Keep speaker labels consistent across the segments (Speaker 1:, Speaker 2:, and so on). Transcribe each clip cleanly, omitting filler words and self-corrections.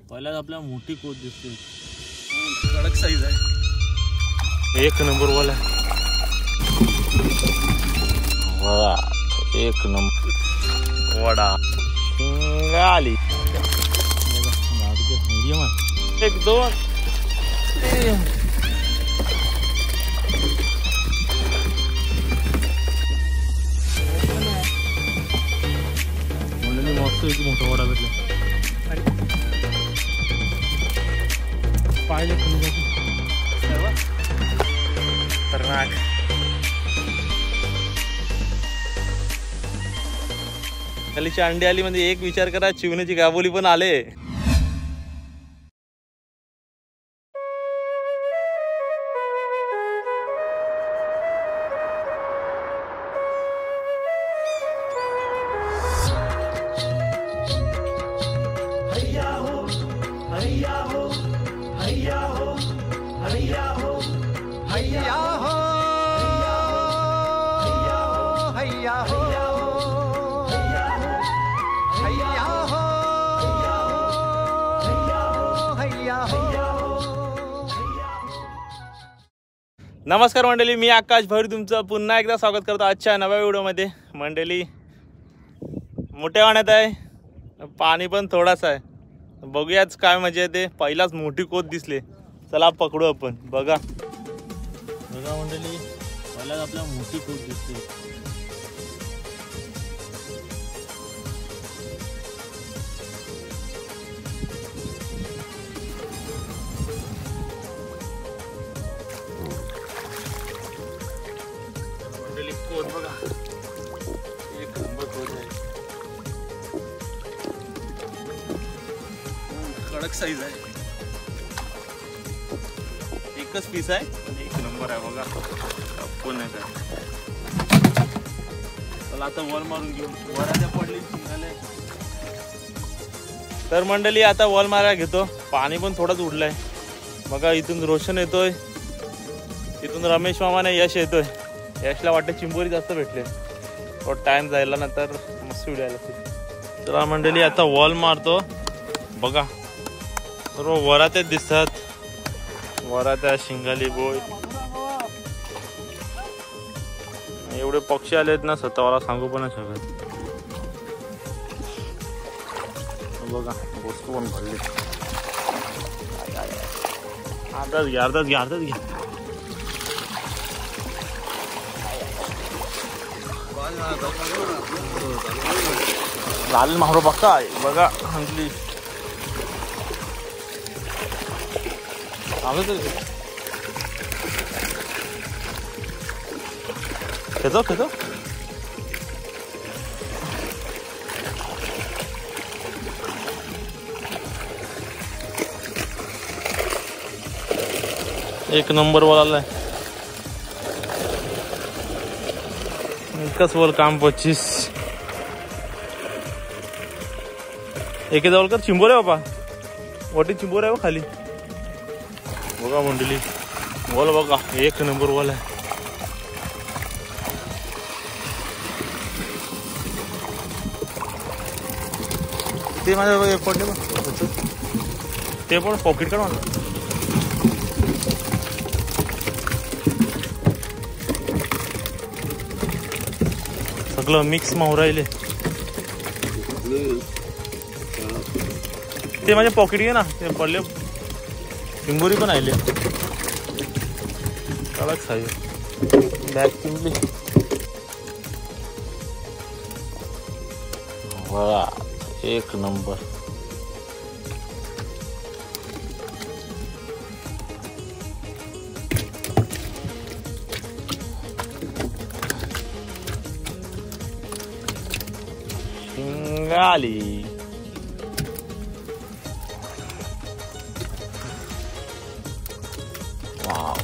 Speaker 1: पहिल्याच आपल्या मोठी कोच दिसते,
Speaker 2: कडक साईज आहे,
Speaker 1: एक नंबर वाला वडा, एक नंबर वडा शिंगाली मीडियम आहे, एक दोन मस्त एक मोठा वडा भेटला पाहिजे खतरनाक. खालीची अंडी आली म्हणजे एक विचार करा, चिवण्याची गाबोली पण आले. नमस्कार मंडळी, मी आकाश भैर तुमचं पुन्हा एकदा स्वागत करतो आजच्या नव्या व्हिडिओमध्ये. मंडळी मोठ्या पाण्यात आहे, पाणी पण थोडासा आहे, बघूयाच काय मजा येते. पहिलाच मोठी कोच दिसले, चला पकडू आपण. बघा बघा मंडळी, पहिलाच आपल्या मोठी कोच दिसते. कोच बघा, एक नंबर कोच आहे,
Speaker 2: कडक साईज आहे,
Speaker 1: एकच पीस आहे, एक नंबर आहे बघा. कोण आहे काय, चला आता वॉल मारून घेऊ. वराच्या पडली शिंगाले. तर मंडळी आता वॉल मारायला घेतो. पाणी पण थोडंच उडलंय बघा. इथून रोशन येतोय, इथून रमेश मामाने यश येतोय. यशला वाटतं चिंबोरी जास्त भेटले, थोडा टाइम जायला नंतर मस्त व्हिडिओ आला. चला मंडळी आता वॉल मारतो. बघा सर्व वरातेच दिसतात, वरात्या शिंगाली बोय. एवढे पक्षी आलेत ना, स्वतःला सांगू पण नाही शकत. बघा वस्तू पण भरली. अर्धाच घ्या, अर्धाच घ्या, अर्धाच घ्या. लाल मारो बघा, बघा हंगली खेचो खेचो. एक नंबर वाला आहे. एकच वर काम 25. एके जवळ कर चिंबोर आहे बाबा, मोठी चिंबोर आहे खाली. बघा मंडळी वॉल बघा, एक नंबर वॉल आहे. ते माझ्या पडले बघ, ते पण पॉकेट काढ माझं. सगळं मिक्स माहू राहिले. ते माझे पॉकेट घे ना, ते पडले. चिंबोरी पण आले, कडक साईज. बॅग चिंबली बघा, एक नंबर. शिंगाली वाव.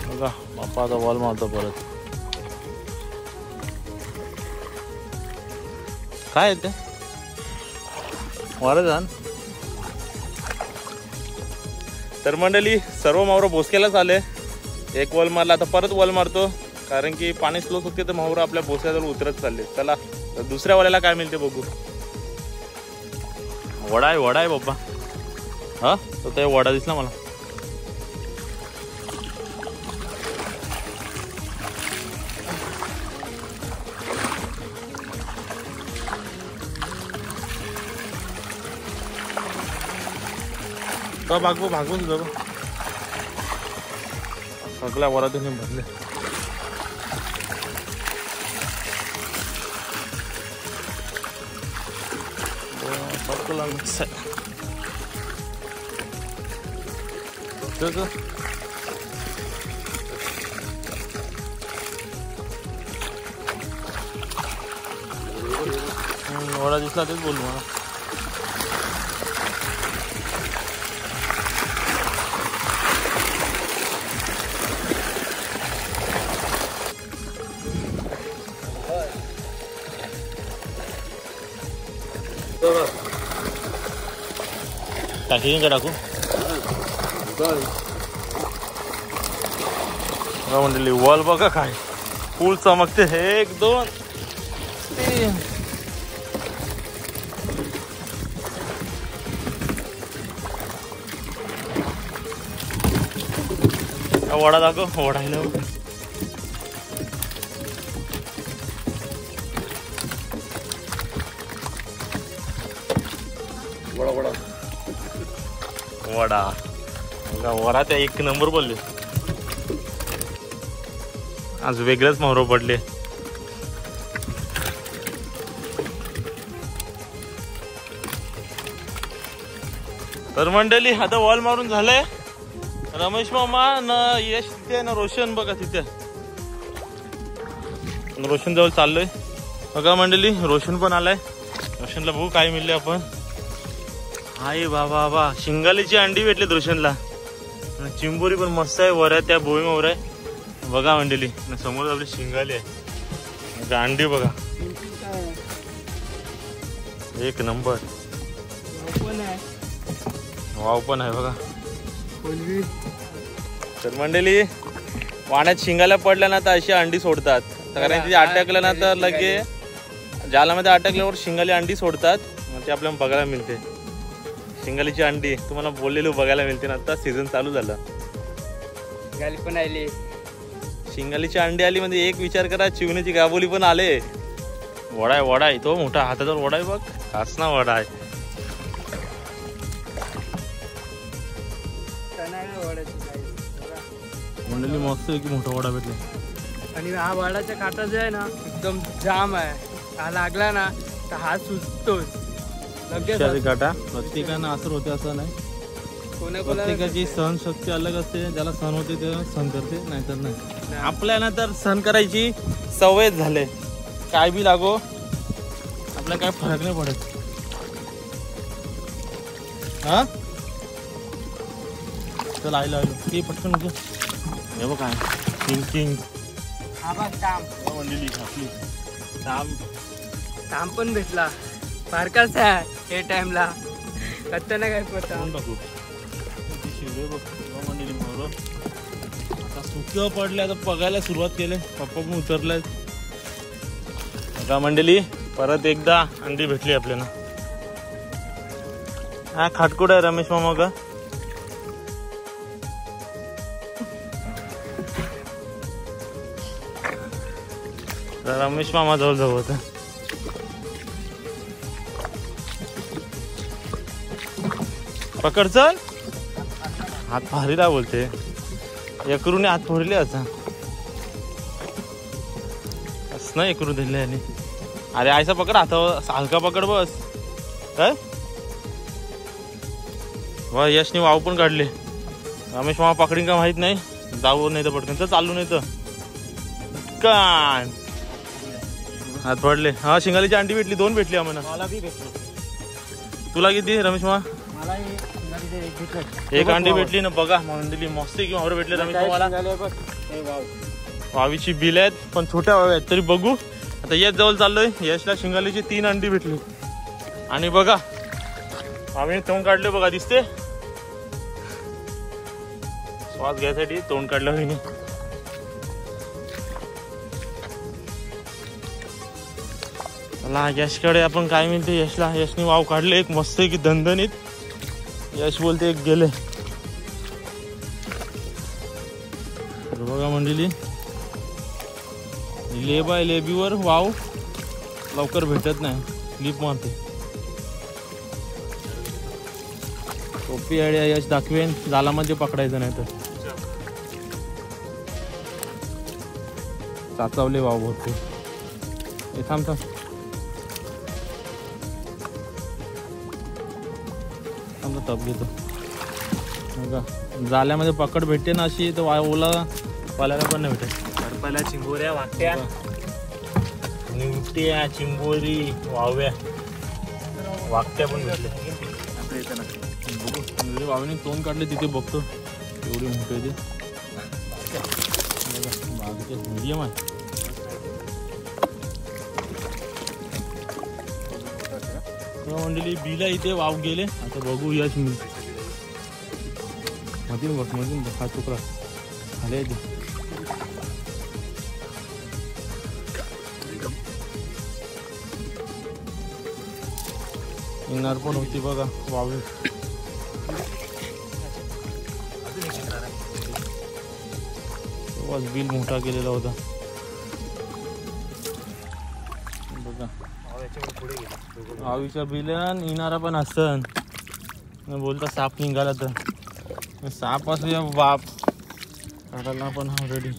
Speaker 1: बघा बाप्पा आता वॉल मारतो परत. काय येते वारं जाण. तर मंडळी सर्व मावरं भोसक्यालाच आले. एक वॉल मारला, आता परत वॉल मारतो कारण की पाणी स्लो होते तर मावरं आपल्या भोसक्याजवळ उतरत चालले. चला तर दुसऱ्या वाल्याला काय मिळते बघू. वडा आहे बाबा. हा तो ते वडा दिसला मला. भागवून जाऊ सगळ्या वरातून भरले. वडा दिसला तेच बोललो मला. टाकी का टाकू मंडळी. वॉल बघा काय फुल चमकते. 1 2 3 वडा दाखव. वडा वडा त्या 1 नंबर बोलले. आज वेगळेच मावरं पडले. तर मंडळी आता वॉल मारून झालंय. रमेश मामा न यश तिथे ना रोशन बघा तिथे. रोशन जवळ चाललोय बघा मंडळी. रोशन पण आलाय. रोशनला बघू काय मिळले आपण. हाय बाबा शिंगालीची अंडी भेटली रोशनला. चिंबोरी पण मस्त आहे. वर त्या भोई मोर आहे बघा मंडळी. समोर आपली शिंगाली आहे. अंडी बघा 1 नंबर. वाव पण आहे बघा. तर मंडळी पाण्यात शिंगाला पडल्या ना तर अशी अंडी सोडतात. कारण तिथे अटकलं ना तर लगे जालामध्ये अटकल्यावर शिंगाली अंडी सोडतात. मग ते आपल्याला बघायला मिळते. शिंगालीची अंडी तुम्हाला बोललेलो बघायला मिळते ना. आता सीझन चालू झालं.
Speaker 3: पण आली
Speaker 1: शिंगालीची अंडी आली म्हणजे एक विचार करा चिवणीची गाबोली पण आले. वडा आहे तो मोठा हाताचा वडा आहे बघ. हाच ना वडा आहे. मंडळी मस्त आहे की मोठा वडा भेटला.
Speaker 3: आणि हा वडाचा काटा जो आहे ना एकदम जाम आहे. हा लागला ना तर हा सुचतोच लगेच.
Speaker 1: काटा प्रत्येकानं असर होते असं नाही. प्रत्येकाची सहनशक्ती अलग असते. ज्याला सहन होते ते सहन करते नाहीतर नाही. आपल्याला तर सहन करायची सवय झाले. काय बी लागो आपल्याला काय फरक नाही पडत. हा चल आयलो ते पटकन हे बघ काय किंग
Speaker 3: ताम पण भेटला. फारकाच आहे हे टाइमला कत्ता नाही काय पडता.
Speaker 1: टाकू आता सुक्य पडले. आता बघायला सुरुवात केले. पप्पा पण उतरले बघा मंडळी. परत एकदा अंडी भेटली आपल्याला. हा खाटकुट आहे रमेश मामा का. रमेश मामा जवळ जवळ होता. पकड चल. हात भारी रा बोलते. एकरूने हात फोडले आता ना. एकरू दिले आणि अरे आयसा पकड हातावर हलका पकड बस. काय वा यशने वाव पण काढले. रमेश मामा पकडीन का माहित नाही. जाऊ नाही तर पटकन तर चालू नाही तर कान हात पडले. हा शिंगालीची अंडी भेटली. 2 भेटली आम्हाला.
Speaker 3: मला बी भेटली.
Speaker 1: तुला किती रमेश मामा.
Speaker 3: मला
Speaker 1: 1 अंडी भेटली ना बघा मंडळी. मस्त की मावरं भेटले रमेश मामाला. वावीची बिल आहेत पण छोट्या वावी आहेत तरी बघू. आता यश जवळ चाललोय. यशला शिंगालीची 3 अंडी भेटली. आणि बघा आम्ही तोंड काढले बघा दिसते. वास घ्यायसाठी तोंड काढलं होईनी. चला यशकडे आपण काय म्हणते. यशनी वाव काढले एक मस्त की दणदणीत. यश बोलते एक गेले. बघा मंडळी लेब आहे. लेबीवर वाव लवकर भेटत नाही. लिप मारते. सोपी आयडिया यश दाखवेन. जालामध्ये पकडायचं नाही तर चाचावले वाव भरपूर. हे थांब थांब टप घेतो. जाल्यामध्ये पकड भेटते ना अशी तर ओला पाल्याला पण नाही भेटत.
Speaker 4: बर्फाला चिंबोऱ्या वागत्या
Speaker 1: निवट्या चिंबोरी वाव्या वागत्या पण भेटले. बघू वावने तोंड काढले तिथे बघतो एवढी मोठे ते बागचे मीडियम आहे. मंडळी बिला इथे वाव गेले. आता बघू यश मधून बघ हा चुकला झाले ते. येणार पण होती बघा वावी. बिल मोठा केलेला होता बघा. वावीच्या बिलन येणारा पण असतं. बोलता साप निघाला तर साप असू बाप काढायला पण ऑलरेडी.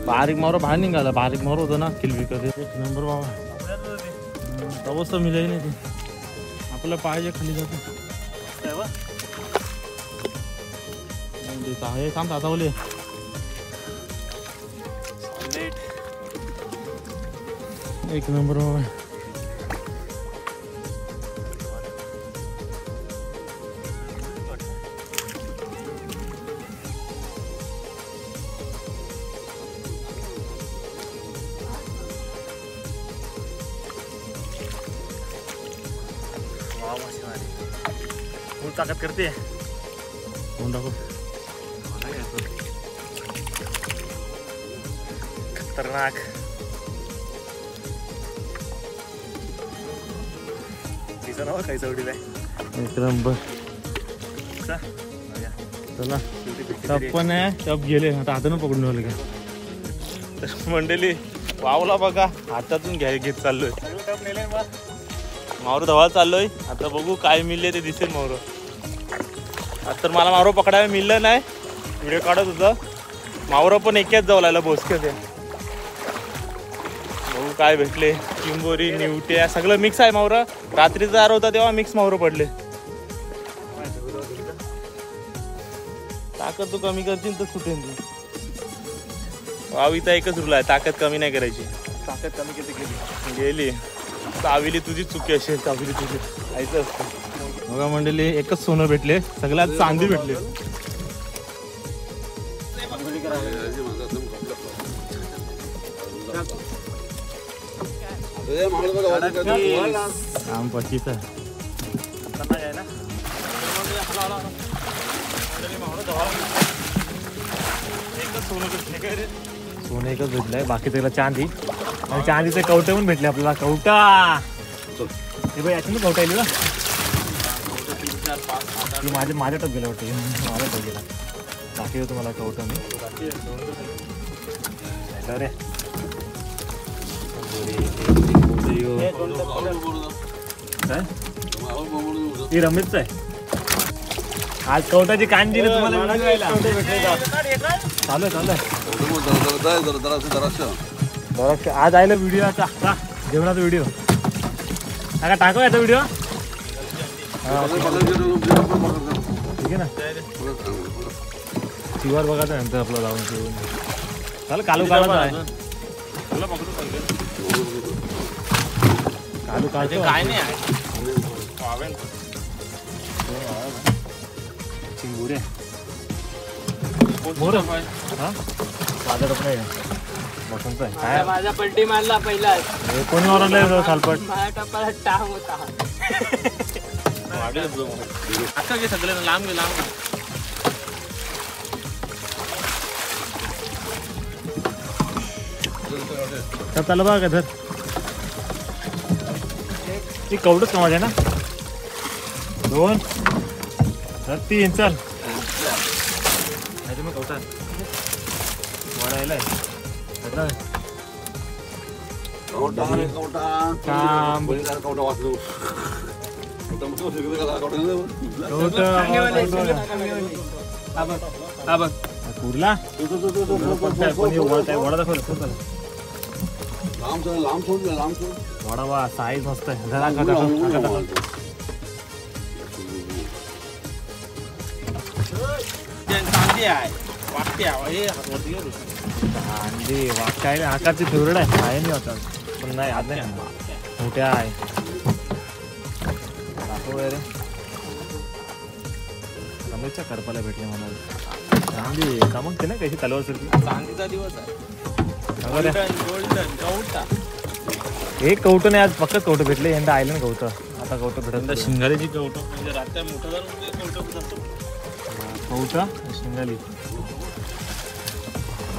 Speaker 1: बारीक मारो बाहेर निघाला. बारीक मारो होतं ना किलवी कधी. एक नंबर बाबा तवच तर मिळाली नाही ते. आपल्याला पाहिजे खाली जातो. हे काम तातावले. एक नंबर बाबा.
Speaker 4: ताकद करते.
Speaker 1: कोण टाकू
Speaker 4: खतरनाक. तिचं नाव काही चवडीला आहे.
Speaker 1: एक नंबर. चला टप पण आहे. टप गेले आता हातानं पकडून ठेवले का. मंडळी वावला बघा हातातून घेत चाललोय. मावरो धवायला चाललोय. आता बघू काय मिळले ते दिसेल मावरो. आता तर मला मावरो पकडायला मिळलं नाही. व्हिडिओ काढत होतं. मावरो पण एकाच जाऊ लागला बोसके ते. बघू काय भेटले. चिंबोरी निवट्या सगळं मिक्स आहे मावरा. रात्रीचा आर होता तेव्हा मिक्स मावरो पडले. ताकद तू कमी करशील तर सुटेल तू. वावीचा एकच रूल आहे ताकद कमी नाही करायची.
Speaker 4: ताकद कमी किती
Speaker 1: गेली चावीली तुझी चुकी असेल. चावीली तुझी आईचं असतं बघा मंडळी. एकच सोनं भेटले. सगळ्यात चांदी भेटले. काम पच्चीस आहे.
Speaker 4: सोनं एकच भेटलंय. बाकी त्याला चांदी आणि चांदीचे कवटे पण भेटले आपल्याला. कवटा हे बाई याची कवटा येईल ना. ती माझ्या टप गेला वाटते. माझ्या टप गेला. बाकी होतं मला कवटा मी रे. काय ती रमेशच आहे. आज कवटाची कान दिली तुम्हाला. चालू आज आयला व्हिडिओ. आता जेवणाचा व्हिडिओ टाकू याचा व्हिडिओ. ठीक आहे ना. शिवार बघायचं नंतर आपलं जाऊन चालेल. कालू काढायचं आहे. कालू काढते
Speaker 1: काय नाही आहे.
Speaker 4: चिंबुरे मोर. हा माझा टप नाही. पसंत आहे
Speaker 3: माझा
Speaker 4: काय
Speaker 3: माझा पलटी मारला पहिलाच.
Speaker 4: हे कोणी ओरडलंय सालपट
Speaker 3: माझ्या टप्प्याला टाम होता.
Speaker 1: आता घे सगळे लांब घे लांब घे.
Speaker 4: तर त्याला बघा का धर ती कवडच का माझ्या ना 2 तर 3 चल नाही तुम्ही कवटा वाढायला काम
Speaker 3: हा बघ
Speaker 4: कुर्ला कोणी वडा दाखवलं वडा वा साईज मस्त आहे जरा
Speaker 1: चांदी आहे वाटते हे हातवरती घे रे.
Speaker 4: अंडी वाकायला आकारची फेवरेट आहे नाही होता पण नाही आज नाही मोठ्या आहे दाखव रे कमीच्या करपाला भेटले मला चांदी कामकते ना कशी तलवार सारखी
Speaker 1: चांदीचा दिवस आहे.
Speaker 4: बघा रे.
Speaker 1: गोल्डन कवटा
Speaker 4: एक कवटं नाही आज फक्त कवटं भेटले यंदा आयलन कवटं आता कवटं भेटत
Speaker 1: यंदा शिंगारीची कवटा म्हणजे रात्र मोठं जर कवटा असतो.
Speaker 4: कवटं शिंगाली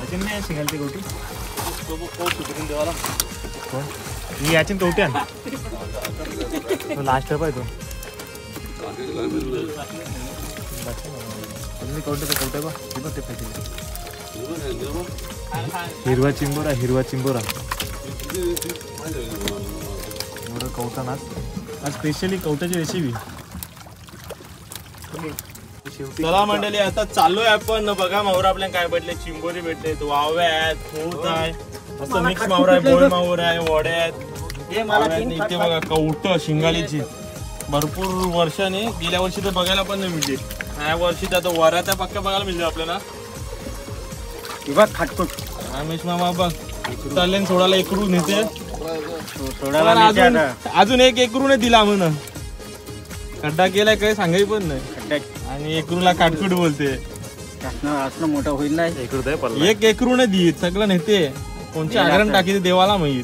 Speaker 4: अजून नाही शिंगाली कवटी
Speaker 1: तो बघ कोट सुधरून देवाला.
Speaker 4: कोण ही याची कवट्यान तो लास्ट आहे तो अजून कवटं कवटं बघ हे बघ ते पाहिजे हिरवा चिंबोरा एवढं कवटा नाच आज स्पेशली कवट्याची रेसिपी
Speaker 1: चला मंडळी आता चाललोय आपण बघा मावरा आपल्याला काय भेटले चिंबोरी भेटले वाव्या आहेत खोत आहे असं मिक्स मावरा आहे बोळ मावरा आहे वड्या आहेत आणि इथे बघा कवट शिंगालीची भरपूर वर्षाने गेल्या वर्षी तर बघायला पण नाही मिळते ह्या वर्षी आता वरात्या पक्का बघायला मिळते आपल्याला. रमेश मामा बघ चालले सोडायला एकरू नेते अजून एक एकरू नाही दिला म्हणून खड्डा केलाय काही सांगाय पण नाही आणि एकरूला काटकूट बोलते
Speaker 3: मोठा होईल नाही
Speaker 4: इकडं आहे पल्ला
Speaker 1: एक एकरू नाही देत सगळं नेते कोणच्या आग्रण टाकी देवाला माहीत.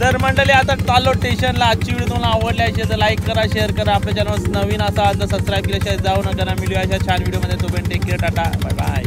Speaker 1: तर मंडळी आता चाललो स्टेशनला. आजची व्हिडिओ तुम्हाला आवडली असेल तर लाईक करा शेअर करा आपल्या चॅनल नवीन असाल तर सबस्क्राईब केल्याशिवाय जाऊ नका. मिळूया अशा छान व्हिडिओ मध्ये. तोपर्यंत take care tata bye bye.